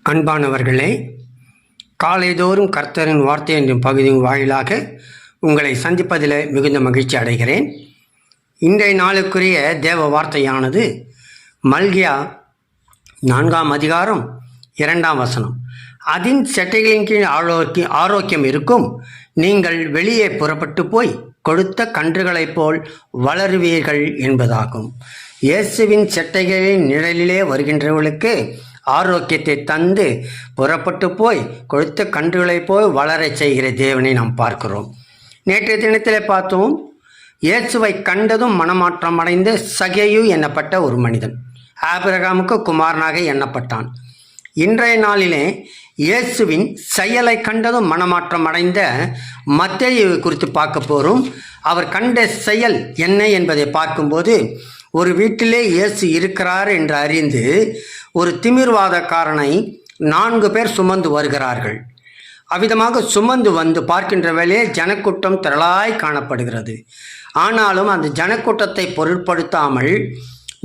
அன்பானவர்களே, காலைதோறும் கர்த்தரின் வார்த்தை என்ற பகுதியின் வாயிலாக உங்களை சந்திப்பதில் மிகுந்த மகிழ்ச்சி அடைகிறேன். இன்றைய நாளுக்குரிய தேவ வார்த்தையானது மல்கியா 4ஆம் அதிகாரம் 2ஆம் வசனம். அதின் செட்டைகளின் கீழ் ஆரோக்கியம் இருக்கும், நீங்கள் வெளியே புறப்பட்டு போய் கொடுத்த கன்றுகளைப் போல் வளருவீர்கள் என்பதாகும். இயேசுவின் செட்டைகளின் நிழலிலே வருகின்றவர்களுக்கு ஆரோக்கியத்தை தந்து புறப்பட்டு போய் கொடுத்த கன்றுகளைப் போய் வளரச் செய்கிற தேவனை நாம் பார்க்கிறோம். நேற்றைய தினத்திலே பார்த்தோம், இயேசுவை கண்டதும் மனமாற்றம் அடைந்த சகேயு என்னப்பட்ட ஒரு மனிதன் ஆபிரகாமுக்கு குமாரனாக எண்ணப்பட்டான். இன்றைய நாளிலே இயேசுவின் செயலை கண்டதும் மனமாற்றம் அடைந்த மத்தேயு குறித்து பார்க்க போகிறோம். அவர் கண்ட செயல் என்ன என்பதை பார்க்கும்போது, ஒரு வீட்டிலே இயேசு இருக்கிறார் என்று அறிந்து ஒரு திமிர்வாதக்காரனை 4 பேர் சுமந்து வருகிறார்கள். அவ்விதமாக சுமந்து வந்து பார்க்கின்ற வேளையே ஜனக்கூட்டம் திரளாய் காணப்படுகிறது. ஆனாலும் அந்த ஜனக்கூட்டத்தை பொருட்படுத்தாமல்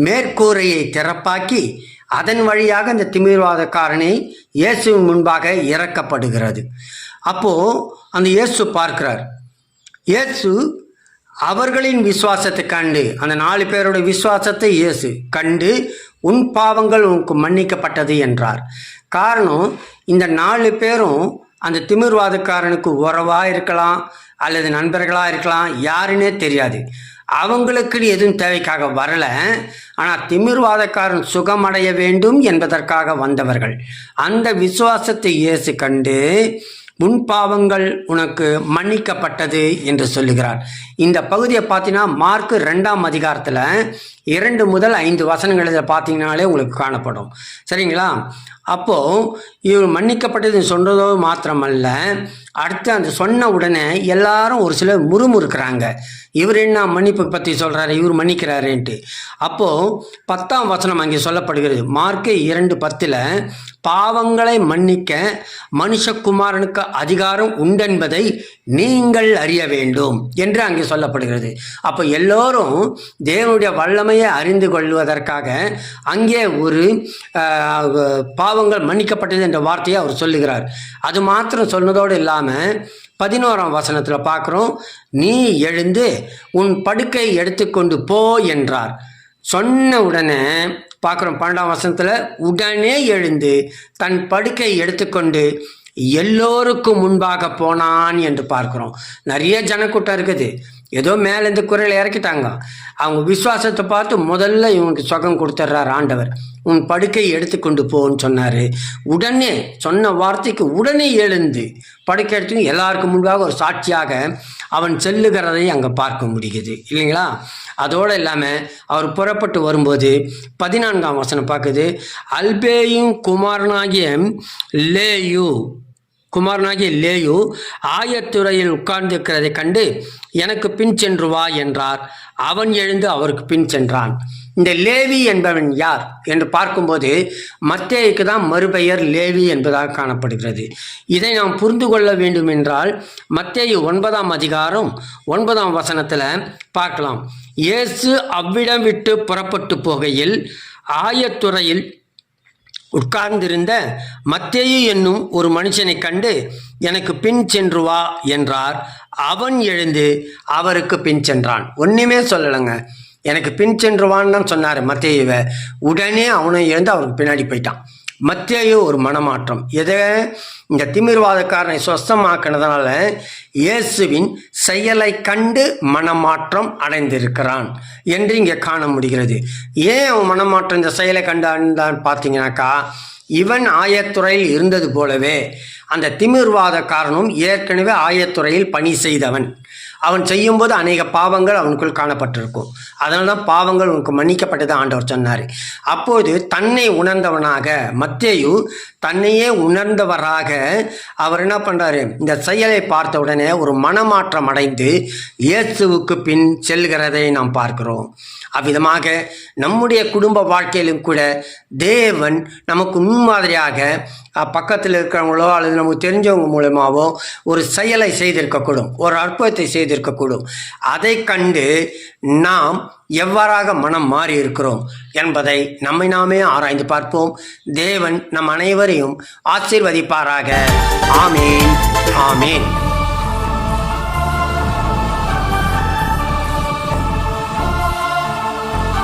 மேற்கூரையை திறப்பாக்கி அதன் வழியாக அந்த திமிர்வாதக்காரனை இயேசுவின் முன்பாக இறக்கப்படுகிறது. அப்போது அந்த இயேசு பார்க்கிறார். இயேசு அவர்களின் விசுவாசத்தை கண்டு, அந்த 4 பேரோட விசுவாசத்தை இயேசு கண்டு, உன் பாவங்கள் உனக்கு மன்னிக்கப்பட்டது என்றார். காரணம், இந்த 4 பேரும் அந்த திமிர்வாதக்காரனுக்கு உறவாக இருக்கலாம் அல்லது நண்பர்களாக இருக்கலாம், யாருன்னே தெரியாது. அவங்களுக்கு எதுவும் தேவைக்காக வரலை. ஆனால் திமிர்வாதக்காரன் சுகமடைய வேண்டும் என்பதற்காக வந்தவர்கள். அந்த விசுவாசத்தை இயேசு கண்டு, உன் பாவங்கள் உனக்கு மன்னிக்கப்பட்டது என்று சொல்லுகிறார். இந்த பகுதியை பார்த்தீங்கன்னா மார்க்கு 2ஆம் அதிகாரத்தில் 2 முதல் 5 வசனங்களில் பார்த்தீங்கன்னாலே உங்களுக்கு காணப்படும். சரிங்களா? அப்போது இவர் மன்னிக்கப்பட்டது சொன்னதோ மாத்திரமல்ல, அடுத்து அந்த சொன்ன உடனே எல்லாரும் ஒரு சிலர் முறுமுறுக்கிறாங்க. இவர் என்ன மன்னிப்பு பற்றி சொல்கிறாரு, இவர் மன்னிக்கிறாருன்ட்டு. அப்போது 10ஆம் வசனம் அங்கே சொல்லப்படுகிறது. மார்க்கு 2:10, பாவங்களை மன்னிக்க மனுஷகுமாரனுக்கு அதிகாரம் உண்டென்பதை நீங்கள் அறிய வேண்டும் என்று அங்கே சொல்லப்படுகிறது. அப்போ எல்லோரும் தேவனுடைய வல்லமையை அறிந்து கொள்வதற்காக அங்கே ஒரு பாவங்கள் மன்னிக்கப்பட்டது என்ற வார்த்தையை அவர் சொல்லுகிறார். அது மாத்திரம் சொன்னதோடு இல்லாமல் 11ஆம் வசனத்தில் பார்க்குறோம், நீ எழுந்து உன் படுக்கை எடுத்துக்கொண்டு போ என்றார். சொன்ன உடனே பார்க்குறோம் 12ஆம் வசனத்தில், உடனே எழுந்து தன் படுக்கை எடுத்துக்கொண்டு எல்லோருக்கும் முன்பாக போனான் என்று பார்க்குறோம். நிறைய ஜனக்கூட்டம் இருக்குது. ஏதோ மேலேருந்து குறையில் இறக்கிட்டாங்க. அவங்க விசுவாசத்தை பார்த்து முதல்ல இவனுக்கு சுகம் கொடுத்துட்றார் ஆண்டவர். உன் படுக்கை எடுத்துக்கொண்டு போன்னு சொன்னார். உடனே சொன்ன வார்த்தைக்கு உடனே எழுந்து படுக்கை எடுத்து எல்லாருக்கும் முன்பாக ஒரு சாட்சியாக அவன் செல்லுகிறதை அங்கே பார்க்க முடியுது இல்லைங்களா? அதோடு இல்லாமல் அவர் புறப்பட்டு வரும்போது 14ஆம் வசனம் பார்க்குது, அல்பேயும் குமாரனாகிய லேயு ஆயத்துறையில் உட்கார்ந்திருக்கிறதை கண்டு எனக்கு பின் சென்று வா என்றார். அவன் எழுந்து அவருக்கு பின் சென்றான். இந்த லேவி என்பவன் யார் என்று பார்க்கும்போது மத்தேயுக்கு தான் மறுபெயர் லேவி என்பதாக காணப்படுகிறது. இதை நாம் புரிந்து கொள்ள வேண்டும் என்றால் மத்தேயு 9ஆம் அதிகாரம் 9ஆம் வசனத்தில் பார்க்கலாம். இயேசு அவ்விடம் விட்டு புறப்பட்டு போகையில் ஆயத்துறையில் உட்கார்ந்திருந்த மத்தேயு என்னும் ஒரு மனுஷனை கண்டு எனக்கு பின் சென்று வா என்றார். அவன் எழுந்து அவருக்கு பின் சென்றான். ஒன்றுமே சொல்லலைங்க, எனக்கு பின் சென்று வான்னு தான் சொன்னார் மத்தேயுவை. உடனே அவனை எழுந்து அவருக்கு பின்னாடி போயிட்டான். மத்தேயு ஒரு மனமாற்றம். எதை? இந்த திமிர்வாதக்காரனை சொஸ்தமாக்கினதுனால இயேசுவின் செயலை கண்டு மனமாற்றம் அடைந்திருக்கிறான் என்று இங்கே காண முடிகிறது. ஏன் அவன் மனமாற்றம் இந்த செயலை கண்டு அடைந்தான் பார்த்தீங்கன்னாக்கா, இவன் ஆயத்துறையில் இருந்தது போலவே அந்த திமிர்வாதக்காரனும் ஏற்கனவே ஆயத்துறையில் பணி செய்தவன். அவன் செய்யும்போது அநேக பாவங்கள் அவனுக்குள் காணப்பட்டிருக்கும். அதனால தான் பாவங்கள் உனக்கு மன்னிக்கப்பட்டது ஆண்டவர் சொன்னார். அப்போது தன்னை உணர்ந்தவனாக மத்தேயு தன்னையே உணர்ந்தவராக அவர் என்ன பண்ணுறாரு, இந்த செயலை பார்த்த உடனே ஒரு மனமாற்றம் அடைந்து இயேசுவுக்கு பின் செல்கிறதை நாம் பார்க்கிறோம். அவ்விதமாக நம்முடைய குடும்ப வாழ்க்கையிலும் கூட தேவன் நமக்கு முன்மாதிரியாக பக்கத்தில் இருக்கிறவங்களோ அல்லது நமக்கு தெரிஞ்சவங்க மூலமாகவோ ஒரு செயலை செய்திருக்கக்கூடும், ஒரு அற்புதத்தை செய்து செய்திருக்கக்கூடும். அதை கண்டு நாம் எவ்வாறாக மனம் மாறி இருக்கிறோம் என்பதை நம்மை நாமே ஆராய்ந்து பார்ப்போம். தேவன் நம் அனைவரையும் ஆசீர்வதிப்பாராக. ஆமேன், ஆமேன்.